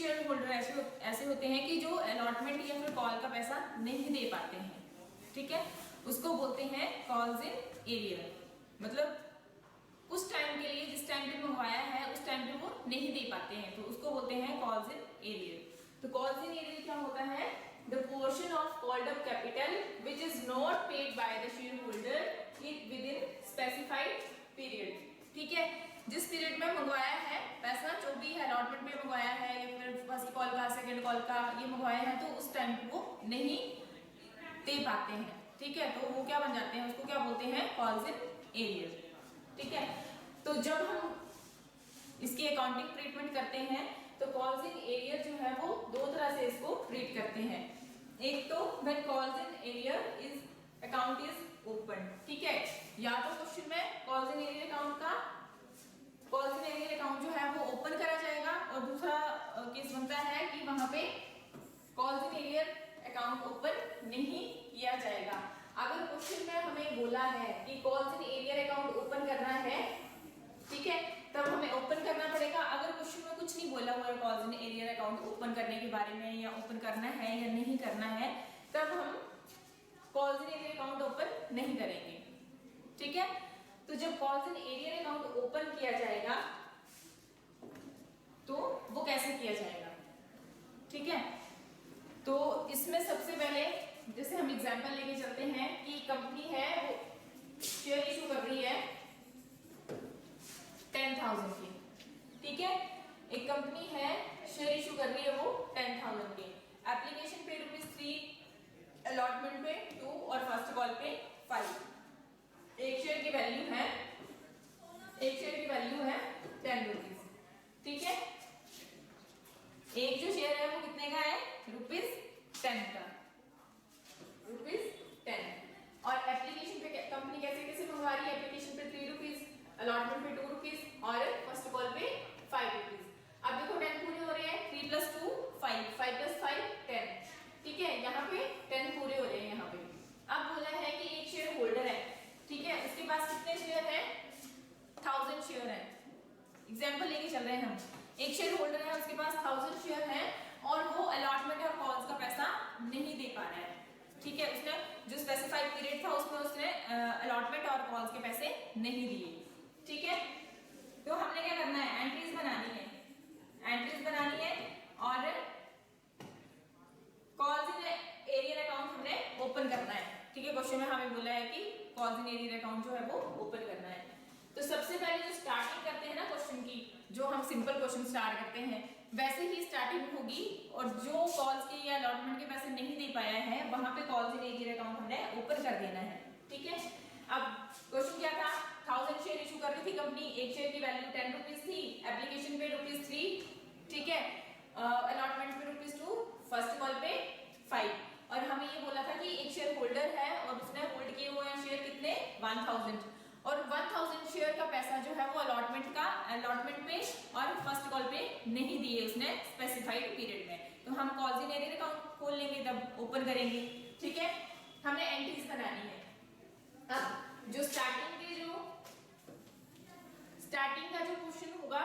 Share holder ऐसे होते हैं कि जो अलॉटमेंट या फिर कॉल का पैसा नहीं दे पाते हैं, ठीक है, उसको बोलते हैं कॉल्स इन एरियर। मतलब उस टाइम के लिए जिस टाइम पे मंगवाया है उस टाइम पे वो नहीं दे पाते हैं, तो उसको बोलते हैं कॉल्स इन एरियर। तो कॉल्स इन एरियर क्या होता है? The portion of called up capital which is not paid by the share holder with in specified period. ठीक है, जिस पीरियड में मंगवाया है पैसा, जो भी है अलॉटमेंट में मंगवाया है या फिर फर्स्ट कॉल का सेकंड कॉल का ये मंगवाया है, तो उस टाइम पे वो नहीं दे पाते हैं। ठीक है, तो वो क्या बन जाते हैं, उसको क्या बोलते हैं? Calls in arrear. ठीक है, तो जब हम इसकी अकाउंटिंग ट्रीटमेंट करते हैं तो कॉल्स इन एरियर जो है वो दो तरह से इसको ट्रीट करते हैं। एक तो when calls in arrear is account is open. ठीक है, या तो क्वेश्चन में कॉल्स इन एरियर अकाउंट का कॉल्स इन एरियर अकाउंट जो है वो ओपन करा जाएगा, और दूसरा केस बनता है कि वहां पे calls in arrear account open नहीं किया जाएगा। अगर क्वेश्चन में हमें बोला है कि calls in arrear account open करना है, ठीक है, तब हमें ओपन करना पड़ेगा। अगर क्वेश्चन में कुछ नहीं बोला हुआ है calls in arrear account open करने के बारे में, या ओपन करना है या नहीं करना है, तब हम calls in arrear account open नहीं करेंगे। ठीक है, तो जब calls in arrear account open किया जाएगा तो वो कैसे किया जाएगा? ठीक है, तो इसमें सबसे पहले जैसे हम एग्जांपल लेके चलते हैं कि कंपनी है वो शेयर इशू कर रही है 10,000 की। ठीक है, एक कंपनी है शेयर इशू कर रही है वो 10,000 के। एप्लीकेशन पे ₹3, अलॉटमेंट पे 2 और फर्स्ट कॉल पे 5। एक शेयर की वैल्यू है 10 रुपीज। ठीक है, एक जो शेयर है वो कितने का है? ₹10 का, ₹10। और एप्लीकेशन पे कंपनी कैसे मंगवा रही है? एप्लीकेशन पे 3 रुपीज, अलॉटमेंट पे 2 रुपीज और फर्स्ट कॉल पे 5 रुपीज। अब देखो 10 पूरे हो रहे हैं, 3 + 2 5, 5 + 5 10। ठीक है, यहाँ पे 10 पूरे हो रहे हैं यहाँ पे। अब बोला है कि एक शेयर होल्डर है, ठीक है, उसके पास कितने शेयर है? 1000 शेयर है। एग्जाम्पल लेके चल रहे हैं हम। एक शेयर होल्डर है, उसके पास 1000 शेयर है और वो अलॉटमेंट और कॉल्स का पैसा नहीं दे पा रहा है। ठीक है, उसने जो स्पेसिफाइड पीरियड था उसमें उसने अलॉटमेंट और कॉल्स के पैसे नहीं दिए। ठीक है, तो हमने क्या करना है? एंट्रीज बनानी है और कॉल्स इन एरियर अकाउंट हमने ओपन करना है। ठीक है, क्वेश्चन में हमें बोला है कि कॉल्स इन एरियर अकाउंट जो है वो ओपन करना है। तो सबसे पहले जो स्टार्टिंग करते हैं ना क्वेश्चन की, जो हम सिंपल क्वेश्चन स्टार्ट करते हैं वैसे ही स्टार्टिंग होगी, और जो कॉल्स के या अलॉटमेंट के पैसे नहीं दे पाया है वहां पे कॉल्स इन एरियर अकाउंट हमने ओपन कर देना है। ठीक है, अब क्वेश्चन क्या था? 1000 शेयर इशू कर रही थी कंपनी, एक शेयर की वैल्यू 10 रुपीज थी, एप्लीकेशन पे ₹3, ठीक है, अलॉटमेंट पे ₹2, फर्स्ट कॉल पे 5। और हमें ये बोला था कि एक शेयर होल्डर है और उसने होल्ड किए हुए हैं शेयर कितने? 1000, और 1000 शेयर का पैसा जो है वो अलॉटमेंट पे और फर्स्ट कॉल पे नहीं दिए उसने स्पेसिफाइड पीरियड में। तो हम कॉल्स इन एरियर अकाउंट खोल लेंगे, तब ओपन करेंगे। ठीक है, हमने एंट्रीज बनानी है। अब जो स्टार्टिंग का जो क्वेश्चन होगा,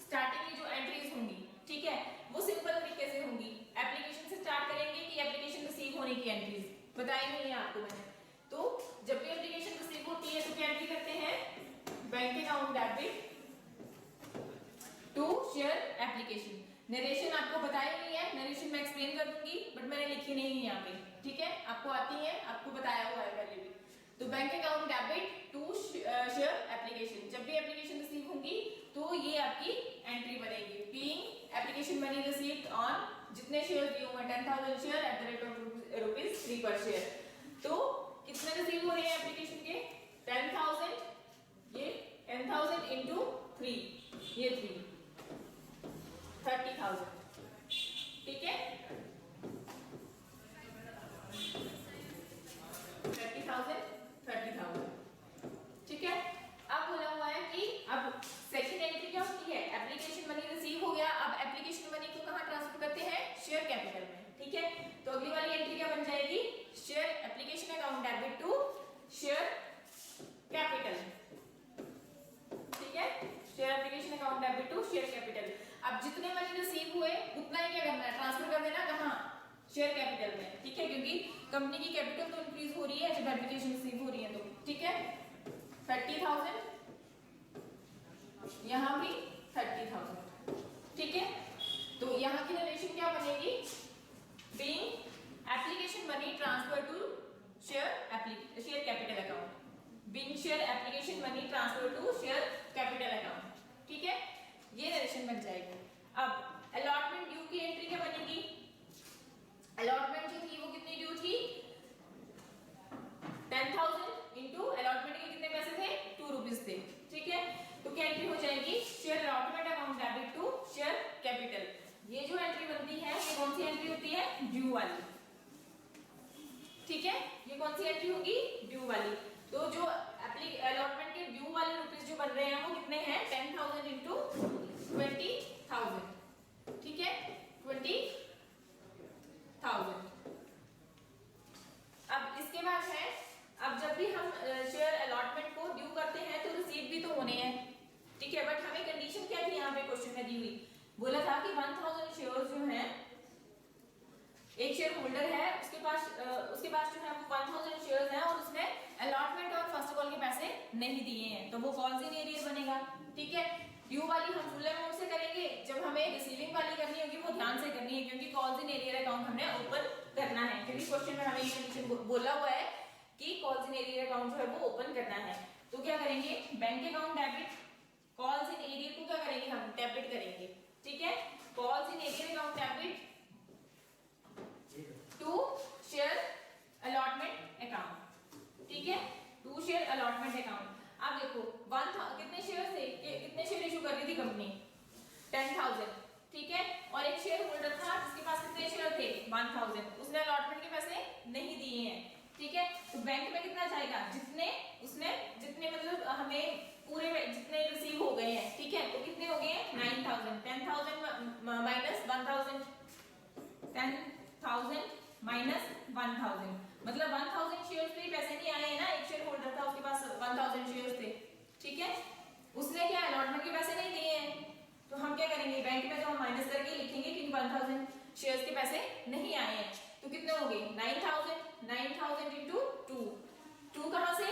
स्टार्टिंग की जो एंट्रीज होंगी, ठीक है, वो सिंपल तरीके से होंगी। एप्लीकेशन से स्टार्ट करेंगे कि एप्लीकेशन रिसीव होने की एंट्रीज बताई नहीं है आपको मैंने। तो जब भी एप्लीकेशन रिसीव होती है तो क्या एंट्री करते हैं? Bank account debit to share application. Narration आपको बताई नहीं है, नरेशन मैं एक्सप्लेन कर दूंगी, बट मैंने लिखी नहीं है यहाँ पे। ठीक है, आपको आती है, आपको बताया हुआ है पहले भी। तो bank account debit to share application, जब भी एप्लीकेशन रिसीव होंगी तो ये आपकी एंट्री बनेगी। Being application money received on जितने शेयर दिए हुए 10,000 share at the rate of ₹3 पर शेयर। तो कितने रिसीव हो रहे हैं एप्लीकेशन के? 10,000, ये 10,000 इंटू 3, ये 30,000। ठीक है, 30,000। ठीक है, अब बोला हुआ है कि अब सेकंड एंट्री क्या होती है? एप्लीकेशन मनी रिसीव हो गया, अब एप्लीकेशन मनी को कहां ट्रांसफर करते हैं? शेयर कैपिटल में। ठीक है, तो अगली वाली एंट्री क्या बन जाएगी? Share application account debit to share capital. ठीक है, share application account debit to share capital. अब जितने मनी रिसीव हुए उतना ही क्या करना है, ट्रांसफर कर देना कहाँ, शेयर कैपिटल में, ठीक है, क्योंकि कंपनी की कैपिटल तो इंक्रीज हो रही है जब एप्लीकेशन रिसीव हो रही है तो, ठीक है। 30,000, यहाँ भी 30,000, ठीक है। तो यहाँ की रिलेशन क्या बनेगी, being application money transfer to share capital account, being share application money transfer to share capital account, ठीक है, ये रिलेशन बन जाएगी। अब अलॉटमेंट ड्यू की एंट्री क्या बनेगी, अलॉटमेंट जो थी वो कितनी ड्यू थी, 10,000 इंटू अलॉटमेंट के कितने पैसे थे, 2 रुपीज थे, ठीक है। तो क्या एंट्री हो जाएगी, share allotment account debit to share capital. ये जो एंट्री बनती है ये कौन सी एंट्री होती है, ड्यू वाली, ठीक है, ये कौन सी एंट्री होगी, ड्यू वाली। तो जो अलॉटमेंट के ड्यू वाले रुपीस जो बन रहे हैं वो कितने हैं, 10,000 इंटू 20,000, ठीक है, 20,000। अब इसके बाद है, अब जब भी हम शेयर अलॉटमेंट को ड्यू करते हैं तो रिसीव भी तो होने हैं, ठीक है, बट हमें कंडीशन क्या थी यहाँ पे क्वेश्चन में दी हुई, बोला था कि 1000 शेयर्स जो हैं, एक शेयर होल्डर है उसके पास जो है वो 1000 शेयर्स हैं और उसने अलॉटमेंट और फर्स्ट कॉल के पैसे नहीं दिए हैं, तो वो कॉल्स इन एरियर बनेगा, ठीक है। ड्यू वाली हम फुल अमाउंट से करेंगे, जब हमें रिसीविंग वाली करनी होगी वो ध्यान से करनी है क्योंकि कॉल्स इन एरियर अकाउंट हमने ओपन करना है, क्योंकि क्वेश्चन में हमें ये कंडीशन बोला हुआ है कि कॉल्स इन एरियर अकाउंट जो है वो ओपन करना है। तो क्या करेंगे, bank account debit, calls in arrear को क्या करेंगे, हम डेबिट करेंगे, ठीक है, calls in arrear account debit to share allotment account, ठीक है, टू शेयर अलॉटमेंट अकाउंट। अब देखो कितने शेयर थे, कितने शेयर इशू कर रही थी कंपनी, 10,000, ठीक है, और एक शेयर होल्डर था जिसके पास कितने शेयर थे, 1,000, उसने अलॉटमेंट के पैसे नहीं दिए हैं, ठीक है। तो बैंक में कितना जाएगा, जितने मतलब हमें पूरे जितने रिसीव हो गए हैं, ठीक है, तो कितने हो गए, 9,000, 10,000 माइनस 1,000, 10,000 माइनस 1,000, मतलब 1,000 शेयर्स पे पैसे नहीं आए हैं ना, एक शेयर होल्डर था उसके पास 1,000 शेयर्स थे, ठीक है, उसने क्या अलॉटमेंट के पैसे नहीं दिए हैं, तो हम क्या करेंगे, बैंक में तो हम माइनस करके लिखेंगे क्योंकि 1,000 शेयर्स के पैसे नहीं आए हैं, तो कितने हो गए, 9,000 इंटू 2 कहां से,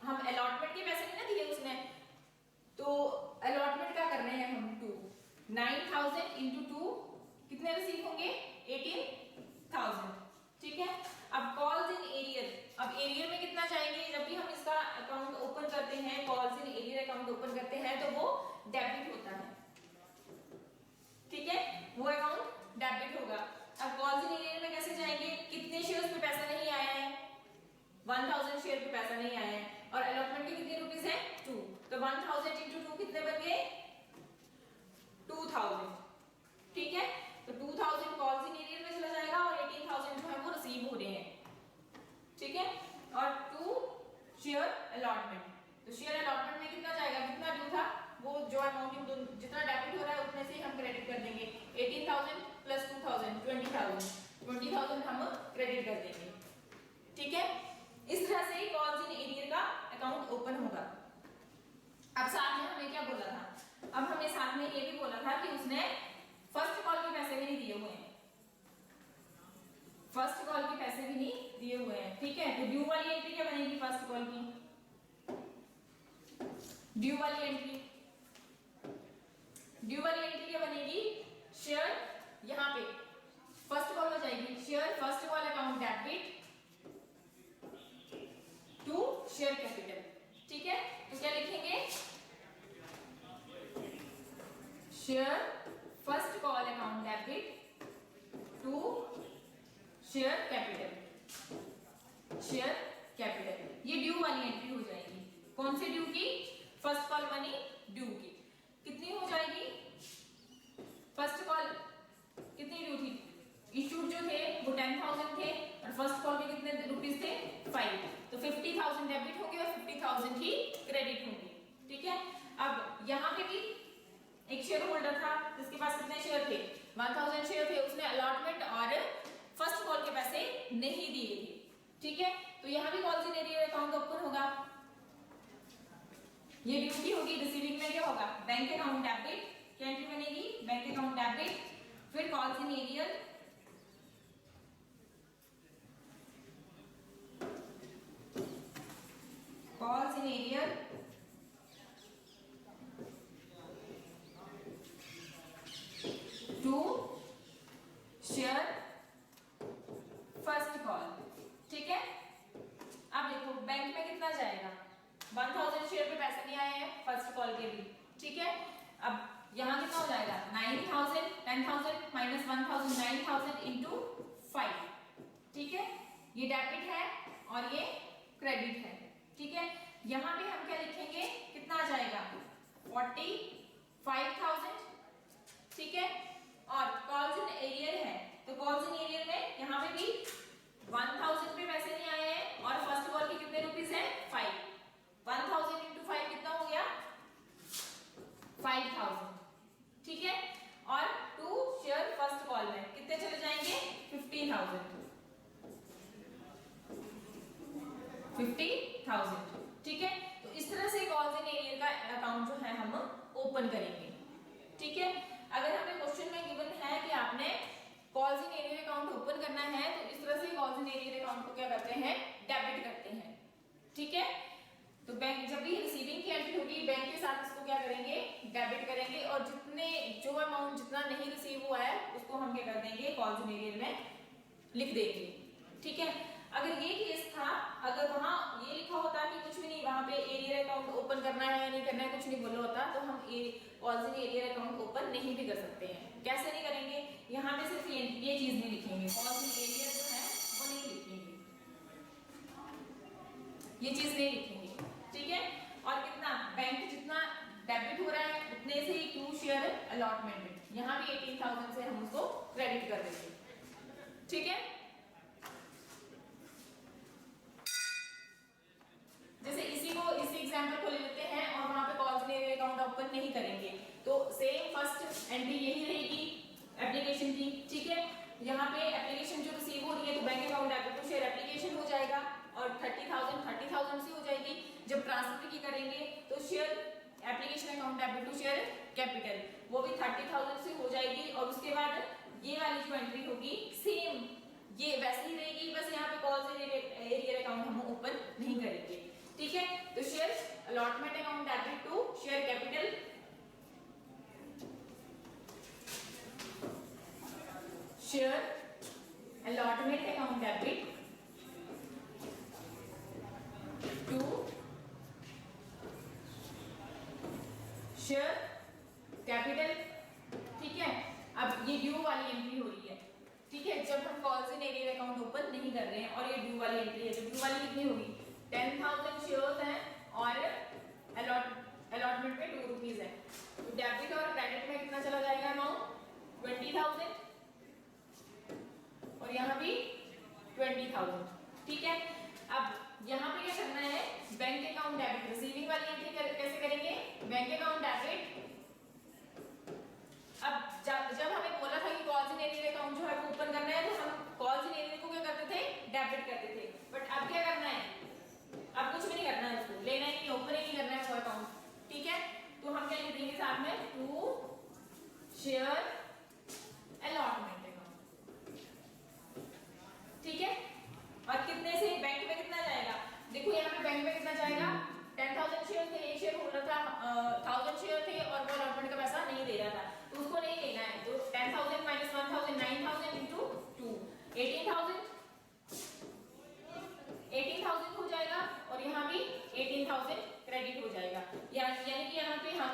हम अलॉटमेंट के पैसे नहीं ना दिए उसने, तो अलॉटमेंट का कर रहे हैं हम 2, 9,000 इंटू 2 कितने रिसीव होंगे, 18,000, ठीक है। अब कॉल्स इन एरियर, अब एरियर में कितना जाएंगे, जब भी हम इसका अकाउंट ओपन करते हैं, calls in arrear account open करते हैं तो वो डेबिट होता है, ठीक है, वो अकाउंट डेबिट होगा। अब कॉल्स इन एरियर में कैसे जाएंगे, कितने शेयर्स पे पैसा नहीं आया है, 1,000 शेयर पे पैसा नहीं आया है और अलॉटमेंट के कितने रुपीस है, 2, तो 1,000 इंटू 2 कितने बन गए, 2,000, ठीक है, तो 2,000 कॉल्स इन एरियर में चला जाएगा और 18,000 जो है वो रिसीव हो रहे हैं, ठीक है, और 2 शेयर अलॉटमेंट, तो शेयर अलॉटमेंट में कितना जाएगा, कितना ड्यू था, वो जो अमाउंट जितना डेबिट हो रहा है उतने से ही हम क्रेडिट कर देंगे, 18,000 प्लस 2,000 20,000 हम क्रेडिट कर देंगे, ठीक है। इस तरह से कॉल्स इन एरियर का अकाउंट ओपन होगा। अब साथ में हमें क्या बोला था, अब हमें साथ में ये भी बोला था कि उसने फर्स्ट कॉल के पैसे भी नहीं दिए हुए हैं, फर्स्ट कॉल के पैसे भी नहीं दिए हुए हैं, ठीक है, तो ड्यू वाली एंट्री क्या बनेगी, फर्स्ट कॉल की ड्यू वाली एंट्री क्या बनेगी, शेयर, यहां पे फर्स्ट कॉल हो जाएगी, share first call account debit to share capital, ठीक है, तो क्या लिखेंगे, share first call account debit to share capital, ये ड्यू वाली एंट्री हो जाएगी, कौन से ड्यू की, फर्स्ट कॉल मनी ड्यू की, कितनी हो जाएगी, फर्स्ट कॉल कितनी ड्यू थी, इशूड जो थे वो 10,000 थे और फर्स्ट कॉल के कितने रुपीस थे, 5, तो 50,000 डेबिट होंगे और 50,000 ही क्रेडिट होंगे, ठीक है। अब यहाँ पे भी एक शेयर होल्डर था जिसके पास कितने शेयर थे, 1,000 शेयर थे, उसने अलॉटमेंट और फर्स्ट कॉल के पैसे नहीं दिए थे, ठीक है, तो यहाँ भी calls in arrear account open होगा, ये ड्यू की होगी, रिसीविंग में क्या होगा, बैंक अकाउंट डेबिट, क्या एंट्री बनेगी, bank account calls in aerial, calls in aerial to share first call, ठीक है। अब देखो बैंक में कितना जाएगा, 1000 शेयर पे पैसे नहीं आए हैं फर्स्ट कॉल के भी, ठीक है। अब यहाँ कितना हो जाएगा 9000, 10000 माइनस 1000, 9000 इंटू 5, ठीक है। ये डेबिट है और ये क्रेडिट है, ठीक है। यहाँ पे हम क्या लिखेंगे, कितना आ जाएगा 45,000, ठीक है। और कॉल्स इन एरियर है तो कॉल्स इन एरियर में यहाँ पे भी 1000 पे पैसे नहीं आए हैं और फर्स्ट कॉल के कितने रुपीस है 5, 1000 इंटू 5 कितना हो गया 5000, ठीक है। और टू शेयर फर्स्ट कॉल में कितने चले जाएंगे 50,000, ठीक है। तो इस तरह से कॉल्स इन एरियर का अकाउंट जो है हम ओपन करेंगे, ठीक है। अगर हमें क्वेश्चन में गिवन है कि आपने calls in arrear account open करना है तो इस तरह से कॉल्स इन एरियर अकाउंट को क्या करते हैं डेबिट करते हैं, ठीक है। तो बैंक जब भी रिसीविंग की एंट्री होगी बैंक के साथ इसको क्या करेंगे डेबिट करेंगे और जो अमाउंट जितना नहीं रिसीव हुआ है उसको हम क्या कर देंगे कॉल्स इन एरियर में लिख देंगे, ठीक है। अगर ये केस था, अगर वहां ये लिखा होता कि कुछ भी नहीं, वहां पे एरियर अकाउंट ओपन करना है या नहीं करना है कुछ नहीं बोला होता तो हम calls in arrear account open नहीं भी कर सकते हैं। कैसे नहीं करेंगे, यहाँ पे सिर्फ ये चीज नहीं लिखेंगे, कॉल्स इन एरियर जो है वो नहीं लिखेंगे, ये चीज नहीं लिखेंगे, ठीक है। और कितना बैंक जितना डेबिट हो रहा है उतने से ही टू शेयर अलॉटमेंट, यहाँ भी 18,000 से हम उसको क्रेडिट कर देंगे, ठीक है। जैसे इसी एग्जांपल को ले लेते हैं और वहां पे calls in arrear account open नहीं करेंगे तो सेम फर्स्ट एंट्री यही रहेगी एप्लीकेशन की, ठीक है। यहाँ पे एप्लीकेशन जो रिसीव हो रही है तो bank account debit to share application हो जाएगा और 30,000 से हो जाएगी। जब ट्रांसफर की करेंगे तो share application account debit to share capital वो भी 30,000 से हो जाएगी और उसके बाद ये वाली जो एंट्री होगी सेम ये वैसे ही रहेगी, बस यहाँ पे कॉल्स इन एरियर अकाउंट हम ओपन नहीं करेंगे, ठीक है। तो share allotment account debit to share capital, share allotment account debit to share capital, ठीक है। अब ये ड्यू वाली एंट्री हो रही है, ठीक है। जब हम calls in arrear account open नहीं कर रहे हैं और ये ड्यू वाली एंट्री है, तो ड्यू वाली कितनी होगी 10,000 शेयर्स हैं और अलॉटमेंट पे 2 रुपीज है, तो डेबिट और क्रेडिट में कितना चला जाएगा अमाउंट 20,000 और यहाँ भी 20,000, ठीक है। अब यहाँ पे क्या करना है बैंक अकाउंट डेबिट, रिसीविंग वाली एंट्री कैसे करेंगे बैंक अकाउंट डेबिट। अब जब हमें बोला था कि कॉल्स इन एरियर अकाउंट जो है वो ओपन करना है तो हम कॉल्स इन एरियर को क्या करते थे डेबिट करते थे, बट अब क्या करना है अब कुछ भी नहीं करना है, उसको लेना ही नहीं, ओपन ही नहीं करना है वो अकाउंट, ठीक है। तो हम क्या लिख देंगे साथ में टू शेयर अलॉटमेंट अकाउंट, ठीक है। और कितने से बैंक में कितना जाएगा, देखो यहाँ पे बैंक में कितना जाएगा 10,000 शेयर थे, एक शेयर होल्डर था 1000 शेयर थे और वो अलॉटमेंट का पैसा नहीं दे रहा था तो उसको नहीं लेना है, तो 10,000 माइनस 1,000 9,000 इंटू 2 18,000 हो जाएगा और यहाँ भी 18,000 क्रेडिट हो जाएगा, यानी कि यहाँ पे हम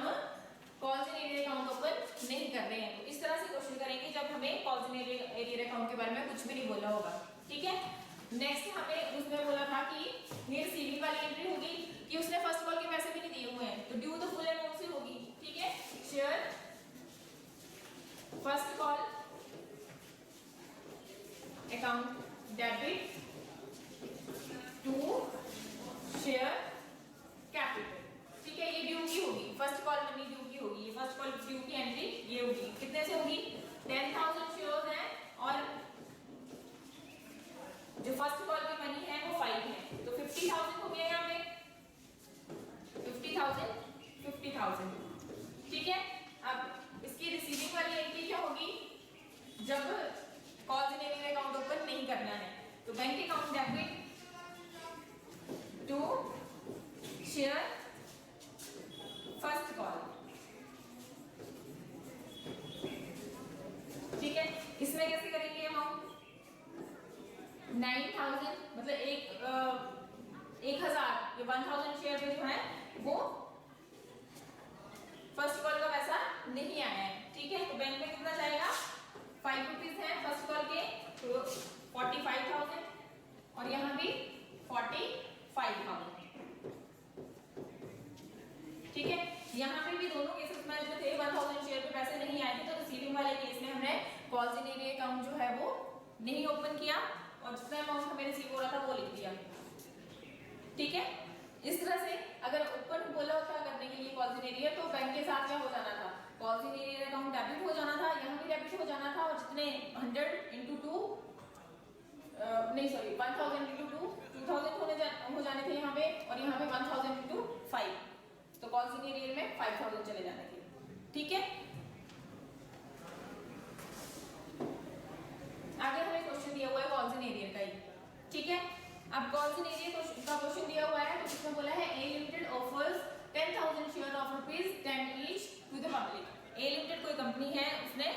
calls in arrear account open नहीं कर रहे हैं। तो इस तरह से क्वेश्चन करेंगे जब हमें कॉल्स इन एरियर अकाउंट के बारे में कुछ भी नहीं बोला होगा, ठीक है। नेक्स्ट हमें उसमें बोला था कि ये रिसीविंग वाली एंट्री होगी कि उसने फर्स्ट कॉल के पैसे भी नहीं दिए हुए हैं तो ड्यू तो फुल अमाउंट से होगी, ठीक है। Share first call account debit to share capital, ठीक है। ये ड्यू की होगी, फर्स्ट कॉल मनी ड्यू की होगी, ये फर्स्ट कॉल ड्यू की एंट्री ये होगी, कितने से होगी 10,000 शेयर्स हैं और जो फर्स्ट कॉल की मनी है वो 5 है तो 50,000 हो गया यहाँ पे 50,000, ठीक है। अब इसकी रिसीविंग वाली एंट्री क्या होगी, bank account debit to share first call, ठीक है। इसमें कैसे करेंगे अमाउंट 9000 मतलब 1000 ये 1000 शेयर पे जो है वो फर्स्ट कॉल का पैसा नहीं आया है, ठीक है। तो बैंक में कितना जाएगा 5 रुपीज है फर्स्ट कॉल के, तो 45,000 और यहाँ भी 45,000, ठीक है। यहाँ पे भी दोनों केसेस में जो थे 1000 शेयर पे पैसे नहीं आए थे, तो रिसीविंग वाले केस में हमने कॉल्स इन एरिया अकाउंट जो है वो नहीं ओपन किया और जितना अमाउंट हमें रिसीव हो रहा था वो लिख दिया, ठीक है। इस तरह से अगर ओपन बोला होता करने के लिए कॉल्स इन एरिया, तो बैंक के साथ क्या हो जाना था, calls in area account debit हो जाना था, यहाँ भी डेबिट हो जाना था, और जितने 100 इंटू 2 नहीं सॉरी 1000 इंटू 2 2000 हो जाने थे यहाँ पे, और यहाँ पे 1000 इंटू 5, तो कॉल्स इन एरिया में 5000 चले जाने थे, ठीक है। आगे हमें क्वेश्चन दिया हुआ है कॉल्स इन एरिया का ही, ठीक है। अब कॉल्स इन एरिया का क्वेश्चन दिया हुआ है, तो इसमें बोला है A limited offers 10,000 share of ₹10 each to the public. A limited कोई कंपनी है, उसने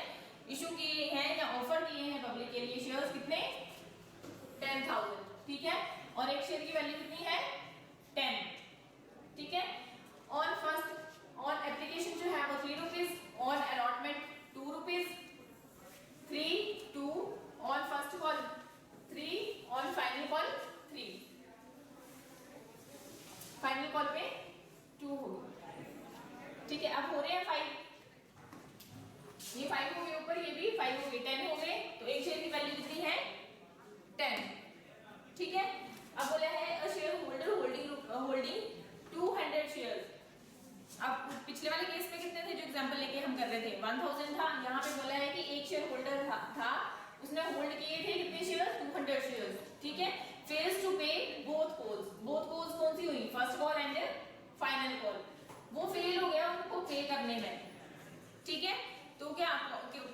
इशू किए हैं या ऑफर किए हैं पब्लिक के लिए शेयर्स, कितने 10,000, ठीक है। और एक शेयर की वैल्यू कितनी है 10, ठीक है। ऑन फर्स्ट ऑन एप्लीकेशन जो है वो 3 rupees, on allotment 2 rupees, 3 2 on first call 3, on final call 3, final call पे 2 होगा, ठीक है। अब हो रहे हैं 5, ये 5 हो गए ऊपर, ये भी 5 हो गए, 10 हो गए, तो एक शेयर की वैल्यू कितनी है 10, ठीक है। अब बोला है a share holder holding 200 shares. अब पिछले वाले केस में कितने थे जो एग्जांपल लेके हम कर रहे थे 1000 था, यहाँ पे बोला है कि एक शेयर होल्डर था उसने होल्ड किए थे कितने शेयर 200 शेयर्स, ठीक है। फेल्स टू पे बोथ कॉल्स कौन सी हुई first call and final call, वो फेल हो गया उनको पे करने में, ठीक है। तो क्या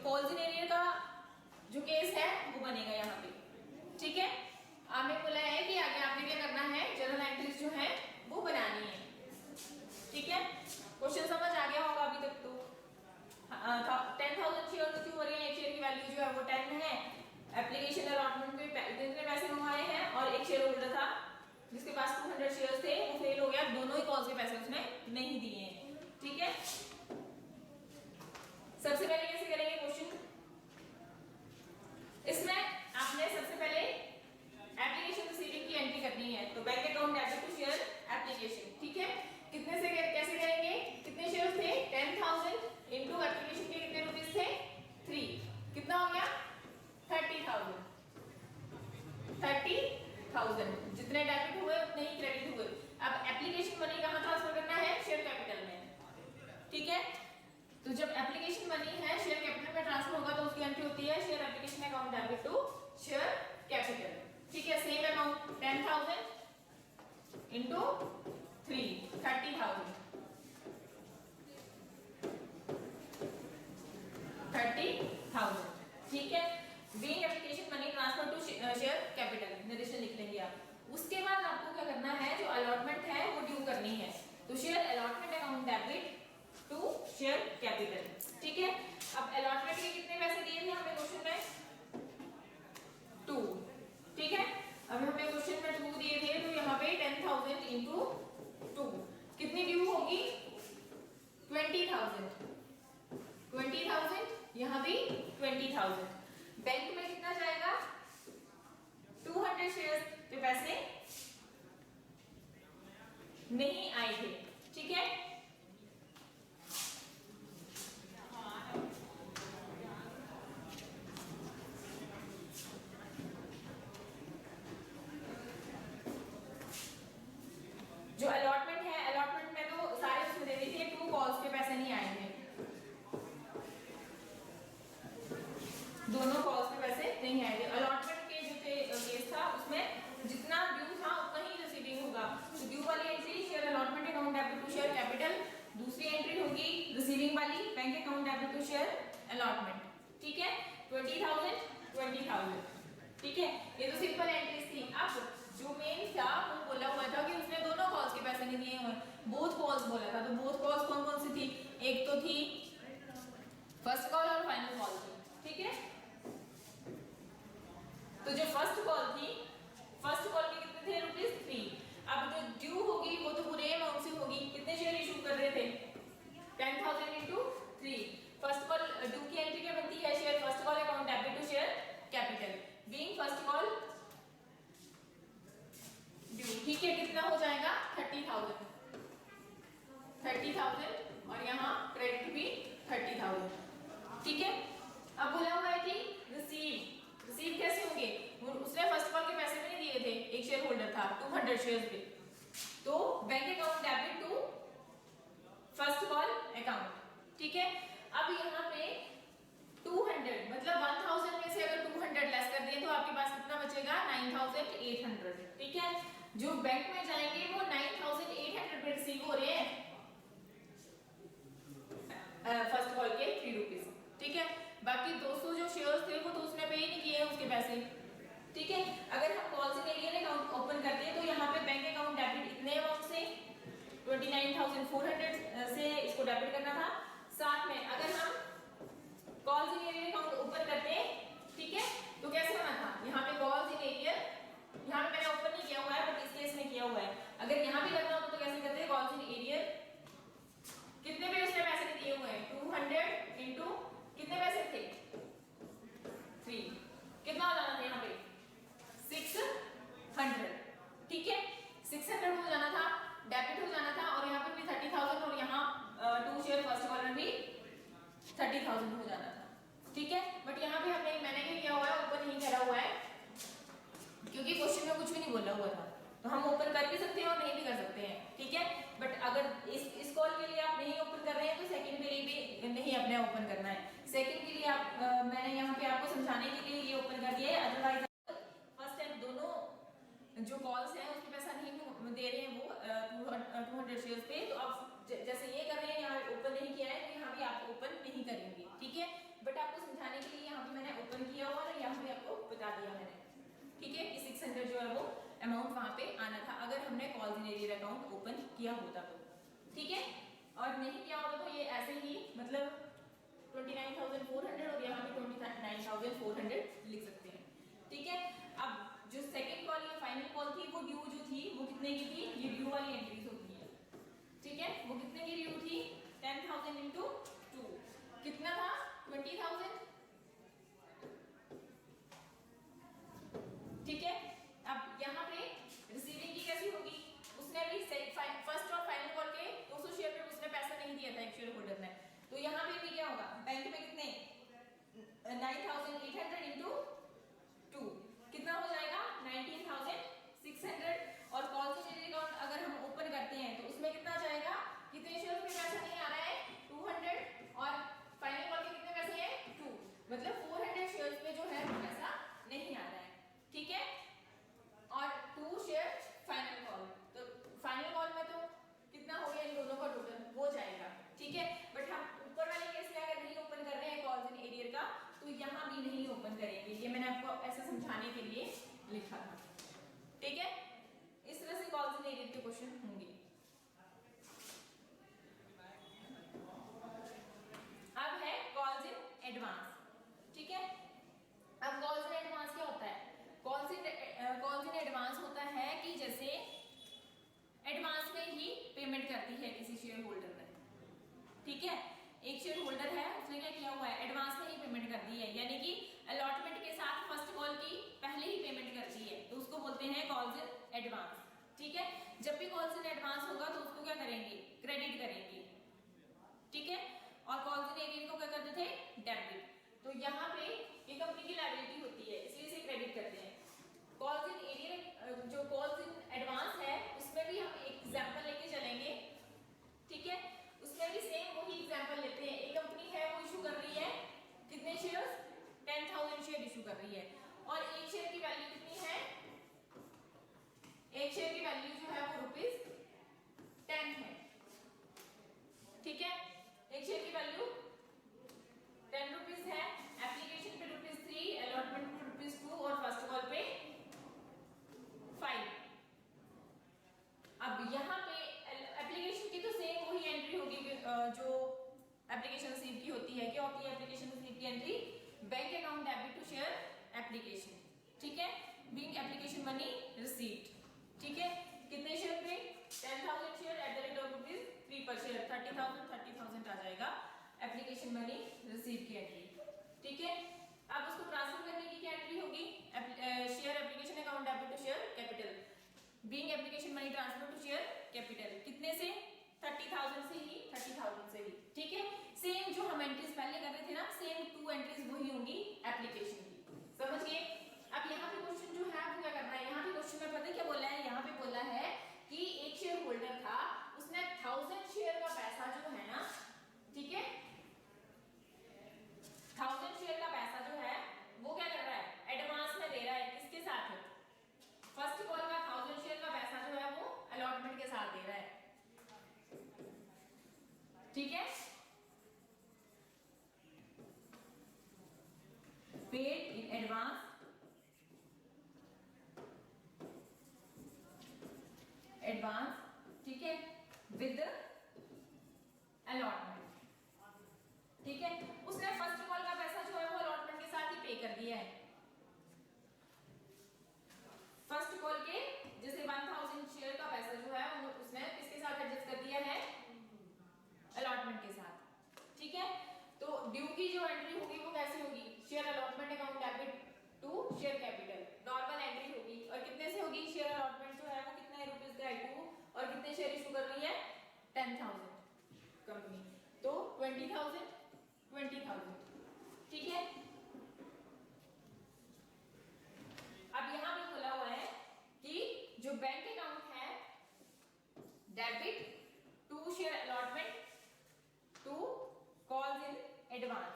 कॉल्स इन एरिया का जो केस है वो बनेगा यहाँ पे, ठीक है। हमें बोला है कि आगे आपने क्या करना है, जर्नल एंट्रीज जो है वो बनानी है, ठीक है। क्वेश्चन समझ आ गया होगा अभी तक तो। 10,000 शेयर क्यों हो रही है, एक शेयर की वैल्यू जो है वो 10 है, एप्लीकेशन अलॉटमेंट पे इतने पैसे मंगवाए हैं, और एक शेयर होल्डर था जिसके पास 200 शेयर्स थे, वो फेल हो गया, दोनों ही कॉल्स के पैसे उसने नहीं दिए हैं, ठीक है। सबसे पहले कैसे करेंगे क्वेश्चन, इसमें आपने सबसे पहले एप्लीकेशन रिसीविंग की एंट्री करनी है, तो bank account debit to share application, ठीक है। कितने से कैसे करेंगे, कितने शेयर्स थे 10,000 इनटू एप्लीकेशन के कितने रुपीस थे 3, कितना हो गया 30,000 जितने डेबिट हुए उतने ही क्रेडिट हुए। अब एप्लीकेशन मनी कहाँ ट्रांसफर करना है, शेयर कैपिटल में, ठीक है। तो जब एप्लीकेशन मनी है शेयर कैपिटल में ट्रांसफर होगा तो उसकी एंट्री होती है share application account debit to share capital, ठीक है। सेम अमाउंट 10,000 इनटू 3 30,000 ठीक है। Being application money transfer to share capital निर्देशन लिख लेंगे आप। उसके बाद आपको क्या करना है, जो अलॉटमेंट है वो ड्यू करनी है, तो share allotment account debit to share capital, ठीक है। अब अलॉटमेंट के कितने पैसे दिए थे हमें क्वेश्चन में 2, ठीक है। अब हमें क्वेश्चन में 2 दिए थे, तो यहाँ पे 10,000 इनटू 2 कितनी ड्यू होगी 20,000 यहाँ भी 20,000। बैंक में कितना जाएगा 200 शेयर्स पे पैसे नहीं आए थे, ठीक है। जो अलॉटमेंट है, अलॉटमेंट में तो सारे उसमें दे दी थी, 2 कॉल्स के पैसे नहीं आए थे, दोनों कॉल्स के पैसे नहीं आए थे। अलॉटमेंट के जो केस था उसमें जितना ड्यू था उतना ही रिसीविंग होगा, तो ड्यू वाली entry share allotment account debit to share capital, दूसरी एंट्री होगी रिसीविंग वाली bank account debit to share allotment, ठीक है। 20,000 ठीक है, ये तो सिंपल एंट्रीज थी। अब जो मेन था वो बोला हुआ था कि उसने दोनों कॉल्स के पैसे नहीं दिए हुए, बोथ कॉल्स बोला था। तो बोथ कॉल्स कौन कौन सी थी? एक तो थी फर्स्ट कॉल और फाइनल कॉल थी, ठीक है। तो जो फर्स्ट कॉल थी, फर्स्ट कॉल के कितने थे? ₹3। अब जो ड्यू होगी वो तो पूरे अमाउंट से होगी। कितने शेयर इशू कर रहे थे? 10,000 इंटू 3। फर्स्ट कॉल ड्यू की एंट्री क्या बनती है? Share first call account debit to share capital being first call due, ठीक है। कितना हो जाएगा? 30,000 और यहाँ क्रेडिट भी 30,000, ठीक है। अब बोला हुआ है कि रिसीव कैसे होंगे? उसने फर्स्ट कॉल के पैसे भी नहीं दिए थे, एक शेयर होल्डर था 200 शेयर्स पे, तो bank account debit to first call account, ठीक है। अब यहाँ पे 200 मतलब 1000 में से अगर 200 लेस कर दिए तो आपके पास कितना बचेगा? 9800, ठीक है। जो बैंक में जाएंगे वो 9800 पे रिसीव हो रहे हैं फर्स्ट कॉल के ₹3, ठीक है। बाकी 200 जो शेयर्स थे वो तो उसने पे ही नहीं किए उसके पैसे, ठीक है। अगर हम calls in arrear account open करते हैं तो यहाँ पे बैंक अकाउंट डेबिट इतने अमाउंट से 29,400 से इसको डेबिट करना था। साथ में अगर हम calls in arrear account open करते हैं, ठीक है, तो कैसे होना था? यहाँ पे कॉल्स इन एरियर, यहाँ पे मैंने ओपन नहीं किया हुआ है बट इस केस में किया हुआ है। अगर यहाँ भी करना होता तो कैसे करते हैं? कॉल्स इन एरियर कितने पे उसने पैसे दिए हुए हैं? 200 इंटू कितने पैसे थे? 3। कितना हो जाना था यहाँ पे? 600, ठीक है। 600 हो जाना था, डेबिट हो जाना था, और यहाँ पे भी 30,000 और यहाँ 2 शेयर फर्स्ट कॉल में भी 30,000 हो जाना था, ठीक है। बट यहाँ पे हमने मैंने क्या किया हुआ है? ओपन नहीं करा हुआ है क्योंकि क्वेश्चन में कुछ भी नहीं बोला हुआ था। तो हम ओपन कर भी सकते हैं और नहीं भी कर सकते हैं, ठीक है। बट अगर इस कॉल के लिए आप नहीं ओपन कर रहे हैं तो सेकंड के लिए भी नहीं अपने ओपन करना है। सेकंड के लिए आप मैंने यहाँ पे आपको समझाने के लिए ये ओपन कर दिया है। अदरवाइज फर्स्ट एंड दोनों जो कॉल्स हैं उसके पैसा नहीं दे रहे हैं वो 200 शेयर्स पे, तो आप जैसे ये कर रहे हैं यहाँ ओपन नहीं किया है तो यहाँ भी आप ओपन नहीं करेंगे, ठीक है। बट आपको समझाने के लिए यहाँ पे मैंने ओपन किया हुआ और यहाँ पे आपको बता दिया मैंने, ठीक है, कि 600 जो है वो अमाउंट वहां पे आना था अगर हमने calls in arrear account open किया होता तो, ठीक है। और नहीं किया होता तो ये ऐसे ही मतलब 29,400 और यहाँ पे 29,400 लिख सकते हैं, ठीक है। अब जो सेकंड कॉल या फाइनल कॉल थी वो ड्यू जो थी वो कितने की थी? ये ड्यू वाली एंट्रीज होती है, ठीक है। वो कितने की ड्यू थी? 10,000 इंटू 2 कितना था? 20,000, ठीक है। अब यहाँ पे रिसीविंग की कैसी होगी? उसने भी फर्स्ट और फाइनल कॉल के 200 शेयर पे उसने पैसा नहीं दिया था एक शेयर होल्डर ने, तो यहाँ पे भी क्या होगा? बैंक में कितने? 9,800 इंटू 2 कितना हो जाएगा? 19,600। और कॉल इन एरियर अकाउंट अगर हम ओपन करते हैं तो उसमें कितना जाएगा? कितने शेयर पे पैसा नहीं आ रहा है? 200, और फाइनल कॉल के कितने पैसे हैं? 2, मतलब 400 शेयर पे जो है वो पैसा नहीं आ रहा है, ठीक है। और 2 शेयर फाइनल कॉल, तो फाइनल कॉल में तो कितना हो गया इन दोनों का टोटल वो जाएगा, ठीक है। बट हम ऊपर वाले केस में अगर नहीं ओपन कर रहे हैं कॉल्स इन एरियर का तो यहाँ भी नहीं ओपन करेंगे। ये मैंने आपको ऐसा समझाने के लिए लिखा था, ठीक है। इस तरह से कॉल्स इन एरियर के क्वेश्चन होंगे। अब है कॉल्स इन एडवांस, ठीक है। अब कॉल्स इन एडवांस क्या होता है? कॉल्स इन एडवांस होता है कि जैसे एडवांस में ही पेमेंट करती है किसी शेयर होल्डर ने, ठीक है। एक शेयर होल्डर है उसने क्या किया हुआ है? एडवांस में ही पेमेंट कर दी है, यानी कि अलॉटमेंट के साथ फर्स्ट कॉल की पहले ही पेमेंट कर दी है, तो उसको बोलते हैं कॉल्स इन एडवांस, ठीक है। जब भी कॉल्स इन एडवांस होगा तो उसको क्या करेंगे? क्रेडिट करेंगे, ठीक है। और कॉल्स इन एरियर को क्या करते थे? डेबिट। तो यहाँ पे ये कंपनी की लायबिलिटी होती है इसलिए इसे क्रेडिट करते हैं। कॉल्स इन एरियर जो कॉल्स इन एडवांस है उसमें भी हम एक एग्जांपल लेके चलेंगे, ठीक है। उसमें भी सेम वही एग्जांपल लेते हैं। एक कंपनी है वो इशू कर रही है कितने शेयर शेयर एप्लीकेशन, ठीक है, बीइंग एप्लीकेशन मनी रिसीव्ड, ठीक है, कितने शेयर पे 10,000 share at the rate of ₹3 पर शेयर, 30,000 आ जाएगा एप्लीकेशन मनी रिसीव की एंट्री, ठीक है। अब उसको ट्रांसफर करने की क्या एंट्री होगी, share application account debit to share capital, being application money transfer to share capital, कितने से 30,000 से ही, 30,000 से ही, ठीक है। सेम जो हम एंट्रीज पहले कर रहे थे ना, सेम 2 एंट्रीज वही होंगी एप्लीकेशन की, समझ गए। अब यहाँ पे क्वेश्चन जो है वो क्या करना है, यहाँ पे क्वेश्चन में पता है क्या बोला है, यहाँ पे बोला है कि एक शेयर होल्डर था, उसने 1000 शेयर का पैसा जो है ना, ठीक है, 1000 शेयर का पैसा जो है वो क्या कर रहा है, एडवांस में दे रहा है, किसके साथ, फर्स्ट कॉल का 1000 शेयर का पैसा जो है वो अलॉटमेंट के साथ दे रहा है, ठीक है। पेड इन एडवांस, ठीक है, विद अलॉटमेंट, ठीक है। उसने फर्स्ट कॉल का पैसा जो है वो अलॉटमेंट के साथ ही पे कर दिया है, फर्स्ट कॉल के जैसे 1000 शेयर का पैसा जो है उसने किसके साथ एडजस्ट कर दिया है, अलॉटमेंट के साथ, ठीक है। तो ड्यू की जो एंट्री होगी वो कैसे होगी, share allotment account debit to share capital, normal entry होगी, और कितने से होगी, शेयर अलॉटमेंट जो है वो कितने रुपीस का है 2, और कितने शेयर इशू कर रही है 10,000 कंपनी, तो 20,000, ठीक है। अब यहां पे बोला हुआ है कि जो बैंक अकाउंट है debit to share allotment to calls in advance,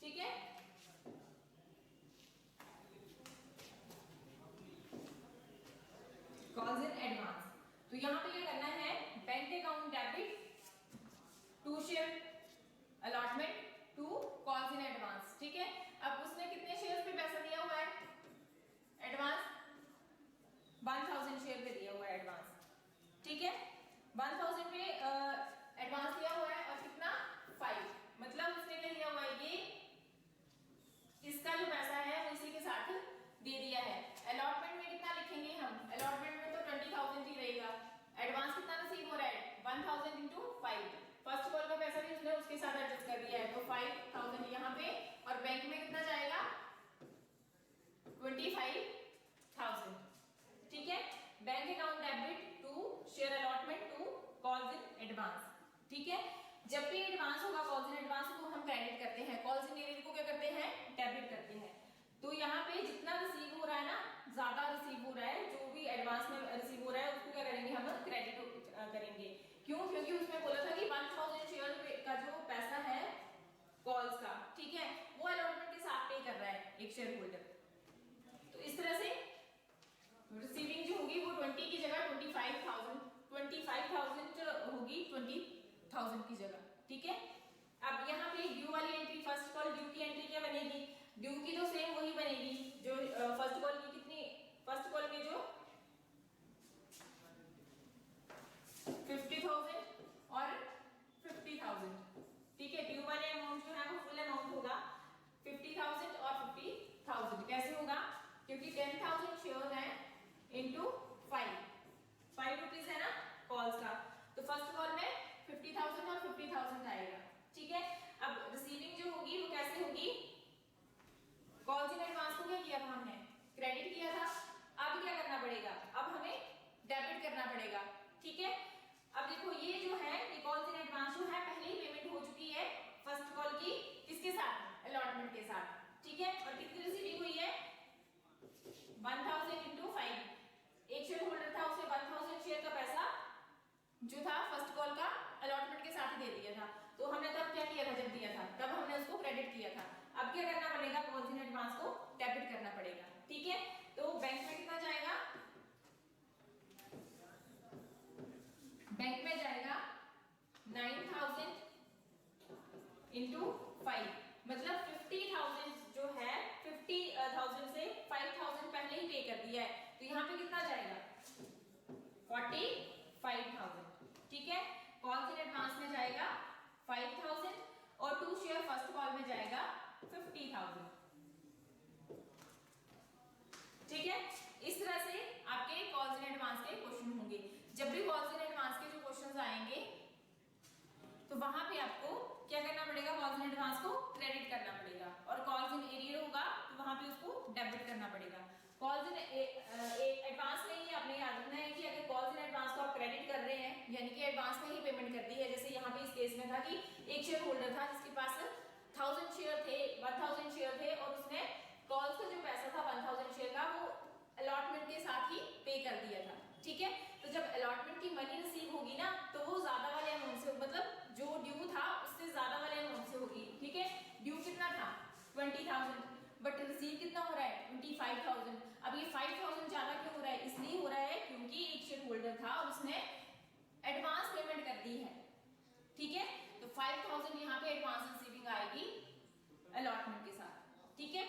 ठीक है। कॉल्स इन एडवांस, तो यहां पे क्या करना है, bank account debit to share allotment to calls in advance, ठीक है। अब उसने कितने शेयर्स पे पैसा दिया हुआ है, एडवांस 1000 शेयर पे दिया हुआ है एडवांस, ठीक है, 1000 पे एडवांस दिया हुआ है, और कितना 5, मतलब उसने क्या दिया हुआ है, ये इसका जो पैसा है वो इसी के साथ दे दिया है। अलॉटमेंट में कितना लिखेंगे हम, अलॉटमेंट में तो 20,000 ही रहेगा, एडवांस कितना रिसीव हो रहा है 1000 इंटू 5, फर्स्ट कॉल का पैसा भी उसने उसके साथ एडजस्ट कर दिया है, तो 5,000 यहाँ पे, और बैंक में कितना जाएगा 25,000, ठीक है। Bank account debit to share allotment to calls in advance, ठीक है। जब भी एडवांस होगा कॉल्स इन एडवांस को हम क्रेडिट करते हैं, कॉल्स इन एरियर को क्या करते हैं, डेबिट करते हैं। तो यहाँ पे जितना रिसीव हो रहा है ना, ज्यादा रिसीव हो रहा है, जो भी एडवांस में रिसीव हो रहा है उसको क्या करेंगे हम, क्रेडिट करेंगे। क्यों, क्योंकि उसमें बोला था कि 1000 शेयर का जो पैसा है कॉल्स का, ठीक है, वो अलॉटमेंट के साथ पे कर रहा है एक शेयर होल्डर, तो इस तरह से रिसीविंग जो होगी वो 20 की जगह 25,000 होगी 20,000 की जगह, ठीक है। अब यहाँ पे ड्यू वाली एंट्री, फर्स्ट कॉल ड्यू की एंट्री क्या बनेगी, ड्यू की तो सेम वही बनेगी जो फर्स्ट कॉल की, कितनी, फर्स्ट कॉल के जो 50,000 और 50,000, ठीक है। ड्यू वाले अमाउंट जो है वो फुल अमाउंट होगा 50,000 और 50,000, कैसे होगा, क्योंकि 10,000 शेयर है इंटू 5 रुपीज है ना कॉल्स का, तो फर्स्ट कॉल में 50,000 और 50,000 आएगा, ठीक है। अब रिसीविंग जो होगी वो कैसे होगी, कॉल्स इन एडवांस को क्या किया था हमने, क्रेडिट किया था, अब क्या करना पड़ेगा, अब हमें डेबिट करना पड़ेगा, ठीक है। अब देखो ये जो है, ये कॉल्स इन एडवांस जो है पहले ही पेमेंट हो चुकी है फर्स्ट कॉल की, किसके साथ, अलॉटमेंट के साथ, ठीक है। और कितनी रिसीविंग हुई है 1000 इंटू 5, एक शेयर होल्डर था, उसे 1000 शेयर का पैसा जो था फर्स्ट कॉल का अलॉटमेंट के साथ ही दे दिया था, तो हमने तब क्या किया था, जब दिया था तब हमने उसको क्रेडिट किया था। अब क्या करना पड़ेगा, कॉल्स इन एडवांस को डेबिट करना पड़ेगा, ठीक है। तो बैंक में कितना जाएगा, बैंक में जाएगा 9,000 इंटू 5, मतलब 50,000 जो है 50,000 से 5,000 पहले ही पे कर दिया है, तो यहाँ पे कितना जाएगा 45,000, ठीक है। कॉल्स इन एडवांस में जाएगा 5,000 और टू शेयर फर्स्ट कॉल में जाएगा 50,000, एडवांस को क्रेडिट करना पड़ेगा, और कॉल्स इन एरियर होगा तो वहां पे उसको डेबिट करना पड़ेगा। कॉल्स इन एडवांस में ही आपने याद रखना है कि अगर कॉल्स इन एडवांस को आप क्रेडिट कर रहे हैं यानी कि एडवांस में ही पेमेंट कर दी है, जैसे यहाँ पे इस केस में था कि एक शेयर होल्डर था जिसके पास 1000 शेयर थे, 1000 शेयर थे, और उसने कॉल्स का जो पैसा था 1000 शेयर का वो अलॉटमेंट के साथ ही पे कर दिया था, ठीक है। तो जब अलॉटमेंट की मनी रिसीव होगी ना तो वो ज्यादा वाले अमाउंट से, मतलब जो ड्यू था उससे ज्यादा वाले अमाउंट से होगी, ठीक है। ड्यू कितना था 20,000, बट रिसीव कितना हो रहा है 25,000। अब ये 5,000 ज्यादा क्यों हो रहा है, इसलिए हो रहा है क्योंकि एक शेयर होल्डर था और उसने एडवांस पेमेंट कर दी है, ठीक है। तो 5,000 यहाँ पे एडवांस रिसीविंग आएगी अलॉटमेंट के साथ, ठीक है।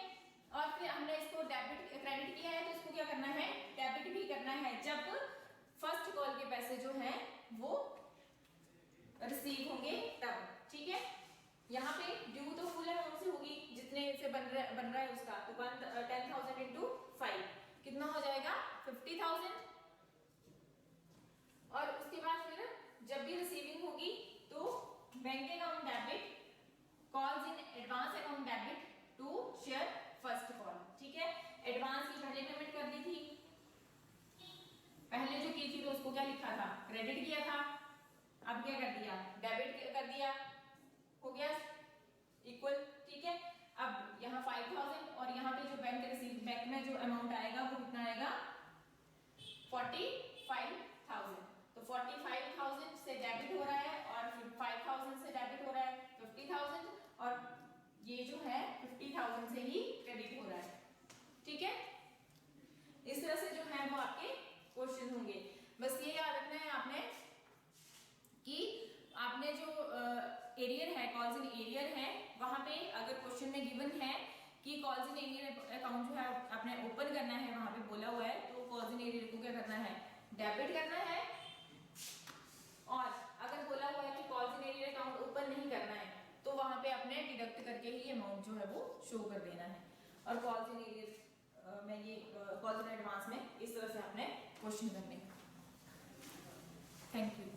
और फिर हमने इसको डेबिट क्रेडिट किया है तो इसको क्या करना है, डेबिट भी करना है जब फर्स्ट कॉल के पैसे जो हैं वो रिसीव होंगे तब, ठीक है। यहाँ पे ड्यू तो फुल अमाउंट से होगी जितने से बन रहा है उसका, तो 10,000 इंटू 5 कितना हो जाएगा 50,000। और उसके बाद फिर जब भी रिसीविंग होगी तो bank account debit, calls in advance account debit to share first call, ठीक है। एडवांस की पहले पेमेंट कर दी थी, पहले जो की थी तो उसको क्या लिखा था, क्रेडिट किया था, अब क्या कर दिया, डेबिट कर दिया, हो गया इक्वल, ठीक है। अब यहाँ 5,000 और यहाँ पे जो बैंक में जो अमाउंट आएगा वो कितना आएगा 45,000। तो 45,000 से डेबिट हो रहा है और फिर 5,000 से डेबिट हो रहा है 50,000, और ये जो है 50,000 से ही क्रेडिट हो रहा है, ठीक है। इस तरह से जो है वो आपके क्वेश्चन होंगे। बस ये याद रखना है आपने कि आपने जो एरियर है, कॉल्स इन एरियर है, वहां पे अगर क्वेश्चन में गिवन है कि कॉल्स इन एरियर अकाउंट जो है आपने ओपन करना है, वहां पे बोला हुआ है, तो कॉल्स इन एरियर को क्या करना है, डेबिट करना है। और अगर बोला हुआ है कि calls in arrear account open नहीं करना है तो वहां पे आपने डिडक्ट करके ही अमाउंट जो है वो शो कर देना है। और कॉल्स इन एरियर में ये कॉल्स इन एडवांस में इस तरह से आपने क्वेश्चन करने हैं। Thank you.